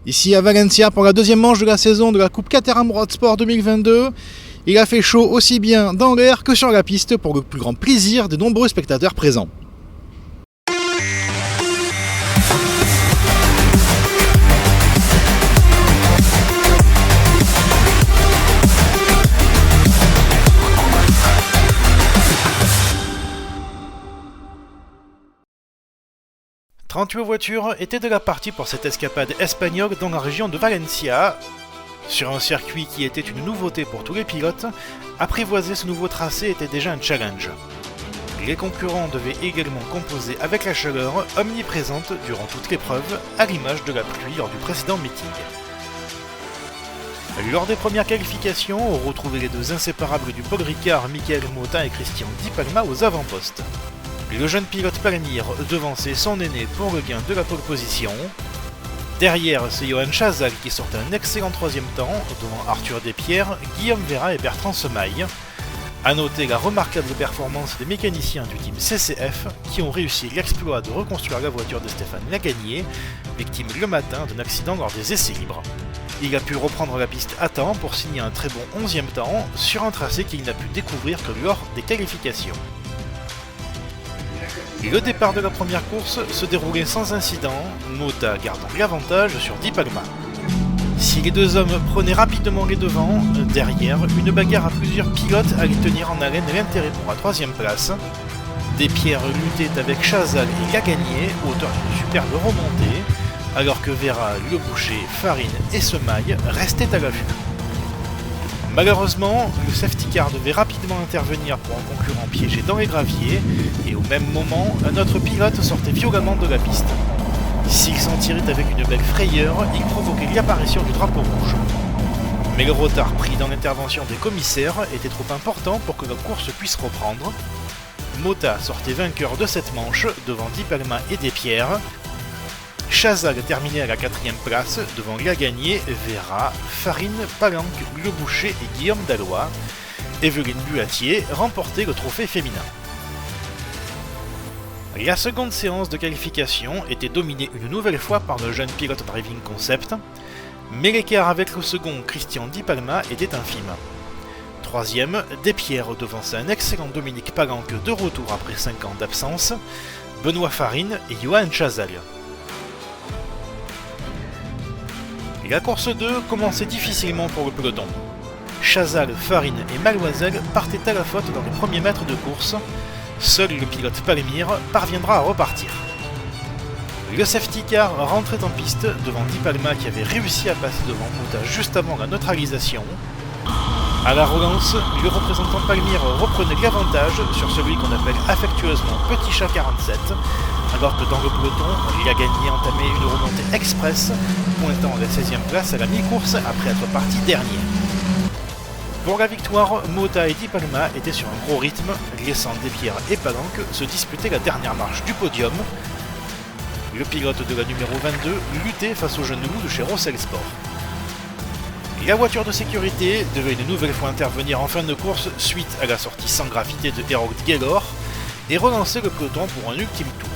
Ici à Valencia pour la deuxième manche de la saison de la Coupe Caterham Road Sport 2022. Il a fait chaud aussi bien dans l'air que sur la piste pour le plus grand plaisir des nombreux spectateurs présents. « 38 voitures étaient de la partie pour cette escapade espagnole dans la région de Valencia. Sur un circuit qui était une nouveauté pour tous les pilotes, apprivoiser ce nouveau tracé était déjà un challenge. Les concurrents devaient également composer avec la chaleur omniprésente durant toute l'épreuve, à l'image de la pluie lors du précédent meeting. Lors des premières qualifications, on retrouvait les deux inséparables du Paul Ricard, Michael Mota et Christian Di Palma aux avant-postes. Le jeune pilote Palmire devançait son aîné pour le gain de la pole position. Derrière, c'est Johan Chazal qui sortait un excellent troisième temps, devant Arthur Despierres, Guillaume Vera et Bertrand Semaille. A noter la remarquable performance des mécaniciens du team CCF qui ont réussi l'exploit de reconstruire la voiture de Stéphane Lagagnier, victime le matin d'un accident lors des essais libres. Il a pu reprendre la piste à temps pour signer un très bon 11e temps sur un tracé qu'il n'a pu découvrir que lors des qualifications. Le départ de la première course se déroulait sans incident, Mota gardant l'avantage sur Di Palma. Si les deux hommes prenaient rapidement les devants, derrière, une bagarre à plusieurs pilotes allait tenir en haleine l'intérêt pour la troisième place. Despierres luttait avec Chazal et Lagagnier, auteur d'une superbe remontée, alors que Vera, Le Boucher, Farine et Semaille restaient à l'affût. Malheureusement, le safety car devait rapidement intervenir pour un concurrent piégé dans les graviers, et au même moment, un autre pilote sortait violemment de la piste. S'il s'en tirait avec une belle frayeur, il provoquait l'apparition du drapeau rouge. Mais le retard pris dans l'intervention des commissaires était trop important pour que la course puisse reprendre. Mota sortait vainqueur de cette manche devant Di Palma et Despierres. Chazal terminait à la 4e place devant Lagagnier, Vera, Farine, Palanque, Le Boucher et Guillaume Dallois. Evelyne Buatier remportait le trophée féminin. La seconde séance de qualification était dominée une nouvelle fois par le jeune pilote Driving Concept, mais l'écart avec le second Christian Di Palma était infime. Troisième, Despierres devançait un excellent Dominique Palanque de retour après 5 ans d'absence, Benoît Farine et Johan Chazal. La course 2 commençait difficilement pour le peloton. Chazal, Farine et Mademoiselle partaient à la faute dans les premiers mètres de course. Seul le pilote Palmire parviendra à repartir. Le safety car rentrait en piste devant Di Palma qui avait réussi à passer devant Mota juste avant la neutralisation. À la relance, le représentant Palmire reprenait l'avantage sur celui qu'on appelle affectueusement Petit Chat 47, alors que dans le peloton, Lagagnier entamait une remontée express, pointant la 16e place à la mi-course après être parti dernier. Pour la victoire, Mota et Di Palma étaient sur un gros rythme, laissant Despierres et Palanque se disputer la dernière marche du podium. Le pilote de la numéro 22 luttait face au jeune loup de chez Rossel Sport. La voiture de sécurité devait une nouvelle fois intervenir en fin de course suite à la sortie sans gravité de Harold Gaylor et relancer le peloton pour un ultime tour.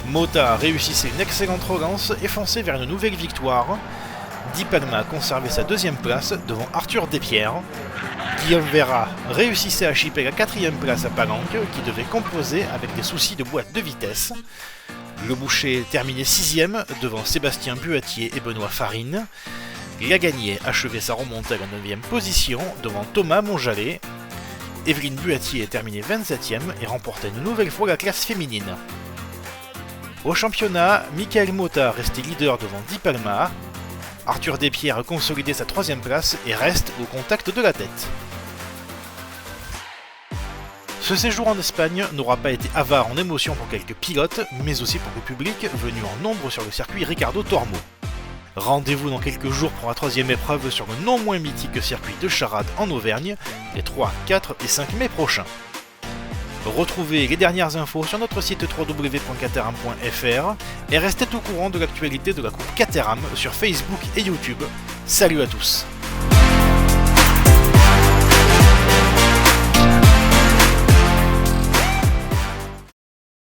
Mota réussissait une excellente relance et fonçait vers une nouvelle victoire. Di Palma conservait sa 2e place devant Arthur Despierres. Guillaume Vera réussissait à chipper la 4e place à Palanque qui devait composer avec des soucis de boîte de vitesse. Le Boucher terminait 6e devant Sébastien Buatier et Benoît Farine. Lagagnier achevait sa remontée à la 9e position devant Thomas Monjalet. Evelyne Buatier terminait 27e et remportait une nouvelle fois la classe féminine. Au championnat, Michael Mota restait leader devant Di Palma. Arthur Despierres consolidait sa 3e place et reste au contact de la tête. Ce séjour en Espagne n'aura pas été avare en émotions pour quelques pilotes, mais aussi pour le public venu en nombre sur le circuit Ricardo Tormo. Rendez-vous dans quelques jours pour la 3e épreuve sur le non moins mythique circuit de Charade en Auvergne, les 3, 4 et 5 mai prochains. Retrouvez les dernières infos sur notre site www.caterham.fr et restez au courant de l'actualité de la Coupe Caterham sur Facebook et YouTube. Salut à tous!